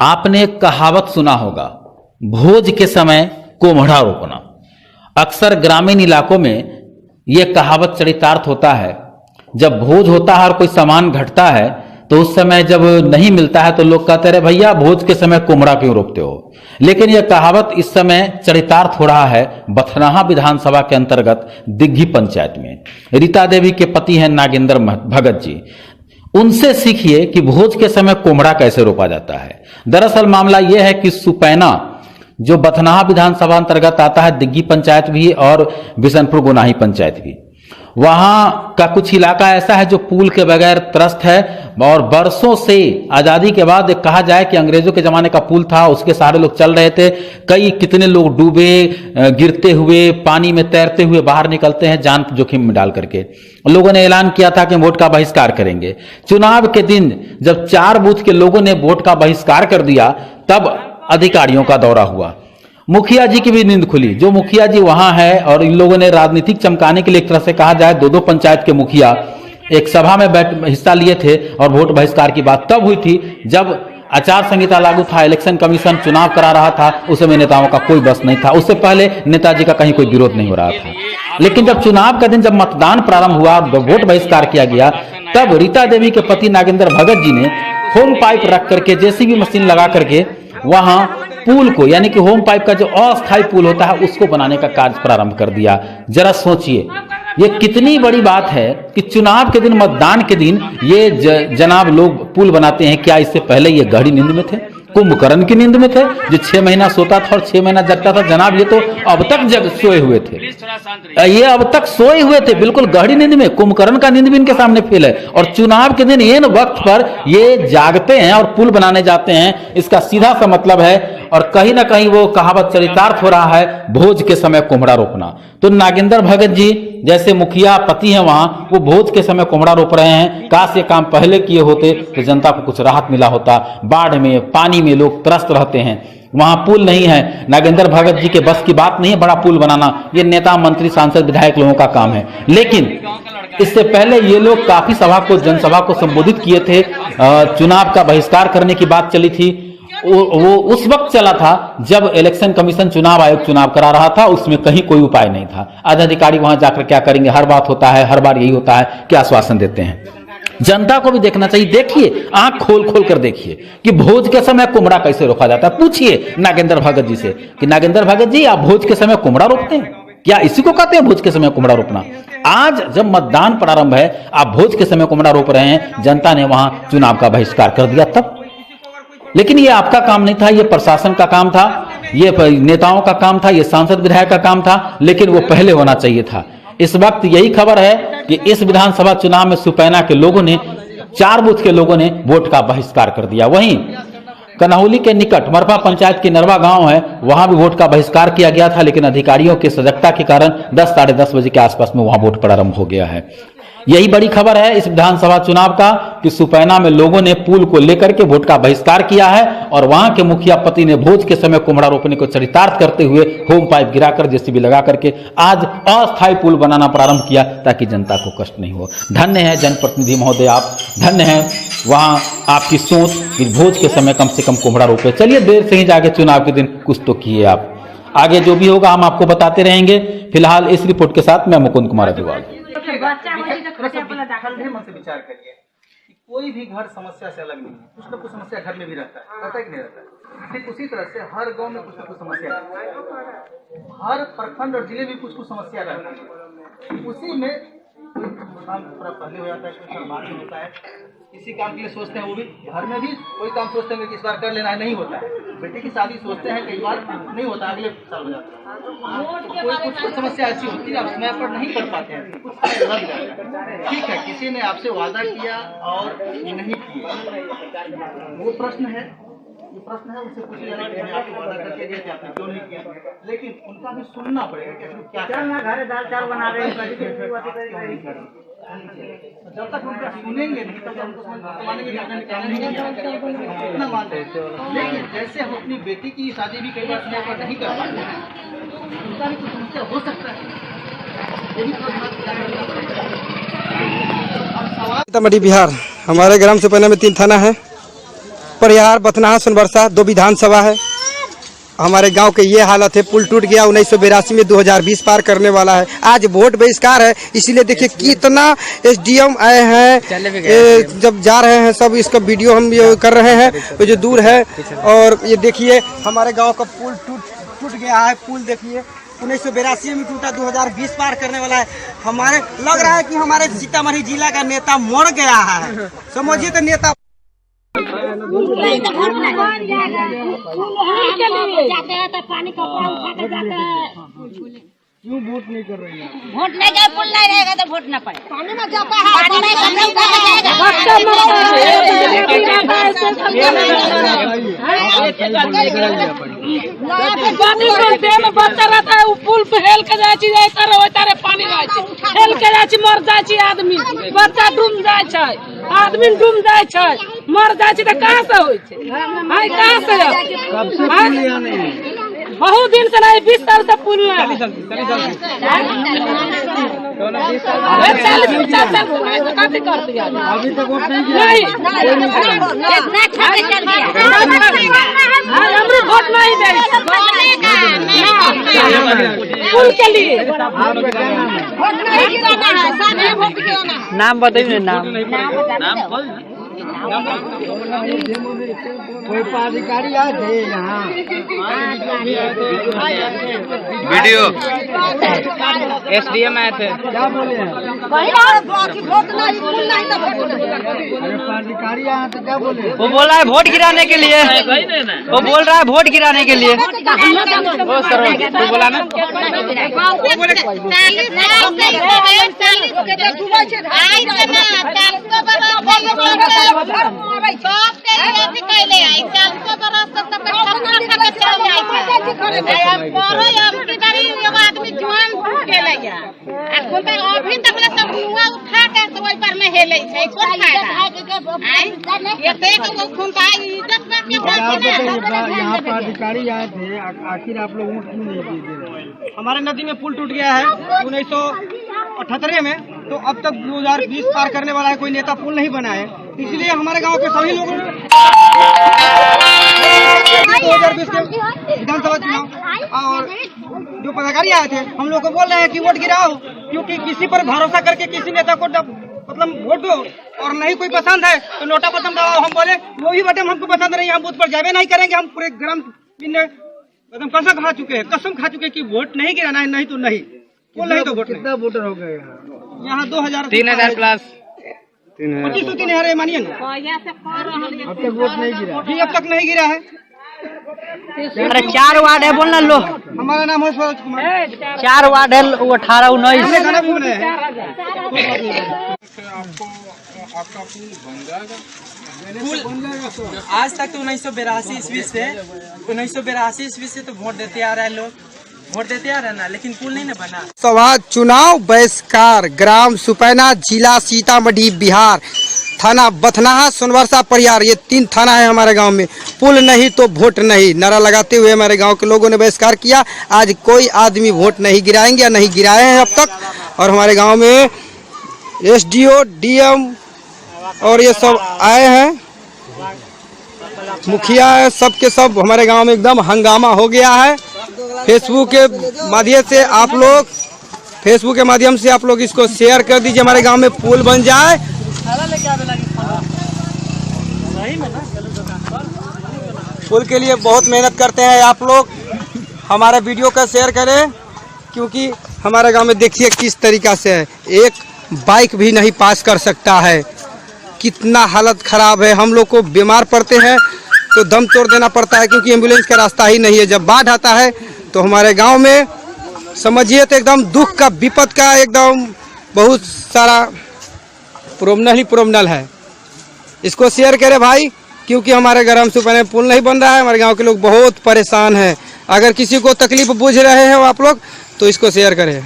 आपने एक कहावत सुना होगा, भोज के समय कोम्हड़ा रोपना। अक्सर ग्रामीण इलाकों में यह कहावत चरितार्थ होता है। जब भोज होता है और कोई सामान घटता है तो उस समय जब नहीं मिलता है तो लोग कहते रहे भैया भोज के समय कोम्हड़ा क्यों रोपते हो। लेकिन यह कहावत इस समय चरितार्थ हो रहा है बथनाहा विधानसभा के अंतर्गत दिग्घी पंचायत में। रीता देवी के पति हैं नागेंद्र भगत जी। उनसे सीखिए कि भोज के समय कोम्हड़ा कैसे रोपा जाता है। दरअसल मामला यह है कि सुपैना जो बथनाहा विधानसभा अंतर्गत आता है, दिग्घी पंचायत भी और बिशनपुर गोनाही पंचायत भी, वहां का कुछ इलाका ऐसा है जो पुल के बगैर त्रस्त है। और बरसों से आजादी के बाद कहा जाए कि अंग्रेजों के जमाने का पुल था, उसके सहारे लोग चल रहे थे। कितने लोग डूबे, गिरते हुए, पानी में तैरते हुए बाहर निकलते हैं जान जोखिम में डाल करके। लोगों ने ऐलान किया था कि वोट का बहिष्कार करेंगे। चुनाव के दिन जब 4 बूथ के लोगों ने वोट का बहिष्कार कर दिया तब अधिकारियों का दौरा हुआ। मुखिया जी की भी नींद खुली। जो मुखिया जी वहां है और इन लोगों ने राजनीतिक चमकाने के लिए एक तरह से कहा जाए 2-2 पंचायत के मुखिया एक सभा में हिस्सा लिए थे और वोट बहिष्कार की बात तब हुई थी जब आचार संहिता लागू था, इलेक्शन कमीशन चुनाव करा रहा था। उस समय नेताओं का कोई बस नहीं था। उससे पहले नेताजी का कहीं कोई विरोध नहीं हो रहा था। लेकिन जब चुनाव का दिन, जब मतदान प्रारंभ हुआ, वोट बहिष्कार किया गया, तब रीता देवी के पति नागेंद्र भगत जी ने होम पाइप रख करके, जेसीबी मशीन लगा करके वहां पुल को, यानी कि होम पाइप का जो अस्थायी पुल होता है उसको बनाने का कार्य प्रारंभ कर दिया। जरा सोचिए ये कितनी बड़ी बात है कि चुनाव के दिन, मतदान के दिन ये जनाब लोग पुल बनाते हैं। क्या इससे पहले ये गहरी नींद में थे, कुंभकर्ण की नींद में थे, जो 6 महीना सोता था और 6 महीना जगता था? जनाब ये तो अब तक सोए हुए थे, ये अब तक सोए हुए थे, बिल्कुल गहरी नींद में। कुंभकर्ण का नींद भी इनके सामने फेल है और चुनाव के दिन इन वक्त पर ये जागते हैं और पुल बनाने जाते हैं। इसका सीधा सा मतलब है, और कहीं ना कहीं वो कहावत चरितार्थ हो रहा है, भोज के समय कोम्हड़ा रोपना। तो नागेंद्र भगत जी जैसे मुखिया पति हैं वहां, वो भोज के समय कोम्हड़ा रोप रहे हैं। काश ये काम पहले किए होते तो जनता को कुछ राहत मिला होता। बाढ़ में, पानी में लोग त्रस्त रहते हैं, वहां पुल नहीं है। नागेंद्र भगत जी के बस की बात नहीं है बड़ा पुल बनाना, ये नेता, मंत्री, सांसद, विधायक लोगों का काम है। लेकिन इससे पहले ये लोग काफी जनसभा को संबोधित किए थे। चुनाव का बहिष्कार करने की बात चली थी। वो उस वक्त चला था जब इलेक्शन कमीशन, चुनाव आयोग चुनाव करा रहा था। उसमें कहीं कोई उपाय नहीं था। आज अधिकारी वहां जाकर क्या करेंगे? हर बात होता है, हर बार यही होता है कि आश्वासन देते हैं। जनता को भी देखना चाहिए। देखिए, आंख खोल खोल कर देखिए कि भोज के समय कोम्हड़ा कैसे रोका जाता है। पूछिए नागेंद्र भगत जी से कि नागेंद्र भगत जी, आप भोज के समय कोम्हड़ा रोपते हैं? क्या इसी को कहते हैं भोज के समय कोम्हड़ा रोपना? आज जब मतदान प्रारंभ है, आप भोज के समय कोम्हड़ा रोप रहे हैं। जनता ने वहां चुनाव का बहिष्कार कर दिया तब। लेकिन ये आपका काम नहीं था, ये प्रशासन का काम था, ये नेताओं का काम था, ये सांसद विधायक का काम था। लेकिन वो पहले होना चाहिए था। इस वक्त यही खबर है कि इस विधानसभा चुनाव में सुपैना के लोगों ने, 4 बूथ के लोगों ने वोट का बहिष्कार कर दिया। वहीं कन्हौली के निकट मरफा पंचायत की नरवा गांव है, वहां भी वोट का बहिष्कार किया गया था। लेकिन अधिकारियों की सजगता के कारण 10, साढ़े 10 बजे के आसपास में वहां वोट प्रारंभ हो गया है। यही बड़ी खबर है इस विधानसभा चुनाव का कि सुपैना में लोगों ने पुल को लेकर के वोट का बहिष्कार किया है और वहां के मुखिया पति ने भोज के समय कोम्हड़ा रोपने को चरितार्थ करते हुए होम पाइप गिराकर, जेसीबी लगा करके आज अस्थायी पुल बनाना प्रारंभ किया ताकि जनता को कष्ट नहीं हो। धन्य है जनप्रतिनिधि महोदय आप, धन्य है वहां आपकी सोच कि भोज के समय कम से कम कोम्हड़ा रोपे। चलिए, देर से ही जाके चुनाव के दिन कुछ तो किए आप। आगे जो भी होगा हम आपको बताते रहेंगे। फिलहाल इस रिपोर्ट के साथ मैं मुकुंद कुमार अग्रवाल। मन से विचार करिए कि कोई भी घर समस्या से अलग नहीं है। कुछ ना कुछ समस्या घर में भी रहता है कि नहीं रहता है। ठीक उसी तरह से हर गांव में कुछ ना कुछ समस्या रहती है। हर प्रखंड और जिले में कुछ कुछ समस्या रहती है। उसी में कोई काम थोड़ा पहले हो जाता है, कोई काम बाद में होता है। किसी काम के लिए सोचते हैं, वो भी घर में भी कोई काम सोचते हैं कि इस बार कर लेना है, नहीं होता है। बेटे की शादी सोचते हैं, कई बार नहीं होता, अगले साल हो जाता है। कोई कुछ समस्या ऐसी होती है आप समय पर नहीं कर पाते हैं, कुछ समय लग जाता है। ठीक है, किसी ने आपसे वादा किया और ये नहीं किया, वो प्रश्न है, ये प्रश्न है। उनसे पूछिए कि आपको वादा करके दिया कि आपने क्यों नहीं किया। लेकिन उनका भी सुनना पड़ेगा कि क्या घर दाल चावल बना रहे हैं। जब तक हम सुनेंगे नहीं तब हमको मानेंगे कि आपने काम नहीं किया, इतना मान रहे हैं। लेकिन जैसे हम अपनी बेटी की शादी भी कई बार समय पर नहीं कर पाते, उनका भी कुछ समस्या हो सकता है। सीतामढ़ी बिहार, हमारे ग्राम सुपैना में 3 थाना है। परिहार बथनाहा सोनबरसा 2 विधानसभा है। हमारे गांव के ये हालत है, पुल टूट गया 1982 में, 2020 पार करने वाला है। आज वोट बहिष्कार है, इसीलिए देखिए कितना SDM आए हैं, जब जा रहे हैं सब इसका वीडियो हम ये कर रहे हैं, तो जो दूर है। और ये देखिए हमारे गांव का पुल टूट गया है। पुल देखिए 1982 में टूटा, 2020 पार करने वाला है। हमारे लग रहा है कि हमारे सीतामढ़ी जिला का नेता मर गया है, समझिए तो नेता जाते हैं तो पानी कपड़ा उठा के जाते हैं। क्यों वोट नहीं कर रही है? वोट नहीं जाए, पुल नहीं रहेगा तो वोट न पड़े। पानी में जाता है, पानी में कपड़ा उठा के जाएगा। बच्चा रहता है, पुल पे हेल के जाए तारे पानी हेल के जाए मर जाए आदमी, बच्चा डूब जाए, आदमी डूब जाए, मर जाए तो कहाँ से हो, कहाँ से बहुत दिन से नहीं, 20 साल से पुल नहीं। 40-50 साल कर दिया अभी तक वोट नहीं हमरे वोट नहीं दे पुल के लिए। नाम बताइए, नाम कोई पदाधिकारी आए थे यहाँ? वीडियो SDM आए थे, क्या बोले हैं? अरे पदाधिकारी आए तो क्या बोले? वो बोल रहा है वोट गिराने के लिए, वो बोल रहा है वोट गिराने के लिए। तो बोला ना आदमी जुआन अभी तक सब मुआ उठा के तो वही पर में हेले छै, कोन फायदा। यहाँ पर अधिकारी आए थे, आखिर आप लोग वोट क्यों नहीं दिए? हमारे नदी में पुल टूट गया है 1978 में, तो अब तक 2020 पार करने वाला है, कोई नेता पुल नहीं बना है, इसलिए हमारे गांव के सभी लोगों ने 2020 के विधानसभा चुनाव और जो पदाधिकारी आए थे हम लोग को बोल रहे हैं कि वोट गिराओ, क्योंकि किसी पर भरोसा करके किसी नेता को मतलब वोट दो, और नहीं कोई पसंद है तो नोटा बटन दबाओ। हम बोले वो भी बटन हमको पसंद नहीं, हम बूथ पर जावे नहीं करेंगे। हम पूरे ग्राम एकदम कसम खा चुके हैं कि वोट नहीं गिराना है, नहीं तो नहीं, वो नहीं तो वोट। कितना वोटर हो गए यहाँ 2000 3,000 प्लस 25-3 है, मानिए ना। अब तक वोट नहीं गिरा? जी अब तक नहीं गिरा है। अरे 4 वार्ड है, बोलना लो। हमारा नाम है सूरज कुमार। 4 वार्ड है, वो 18-19 गाना भी बनाया है। आज तक तो 1982 ईस्वी से तो वोट देते आ रहे हैं, लोग वोट देते आ रहे ना, लेकिन पुल नहीं ना बना। सभा चुनाव बहिष्कार, ग्राम सुपैना, जिला सीतामढ़ी, बिहार, थाना बथनाहा, सोनबरसा, परिहार, ये 3 थाना है हमारे गांव में। पुल नहीं तो वोट नहीं, नारा लगाते हुए हमारे गांव के लोगों ने बहिष्कार किया। आज कोई आदमी वोट नहीं गिराएंगे या नहीं गिराए हैं अब तक। और हमारे गांव में SDO, DM और ये सब आए हैं, मुखिया है, सब के सब हमारे गांव में एकदम हंगामा हो गया है। फेसबुक के माध्यम से आप लोग इसको शेयर कर दीजिए, हमारे गांव में पुल बन जाए। पुल के लिए बहुत मेहनत करते हैं आप लोग, हमारा वीडियो का शेयर करें, क्योंकि हमारे गांव में देखिए किस तरीका से है, एक बाइक भी नहीं पास कर सकता है, कितना हालत खराब है। हम लोग को बीमार पड़ते हैं तो दम तोड़ देना पड़ता है, क्योंकि एम्बुलेंस का रास्ता ही नहीं है। जब बाढ़ आता है तो हमारे गांव में समझिए तो एकदम दुख का, विपद का एकदम बहुत सारा प्रोमनल है। इसको शेयर करें भाई, क्योंकि हमारे ग्राम सुपैना पुल नहीं बन रहा है, हमारे गांव के लोग बहुत परेशान हैं। अगर किसी को तकलीफ बुझ रहे हैं आप लोग तो इसको शेयर करें।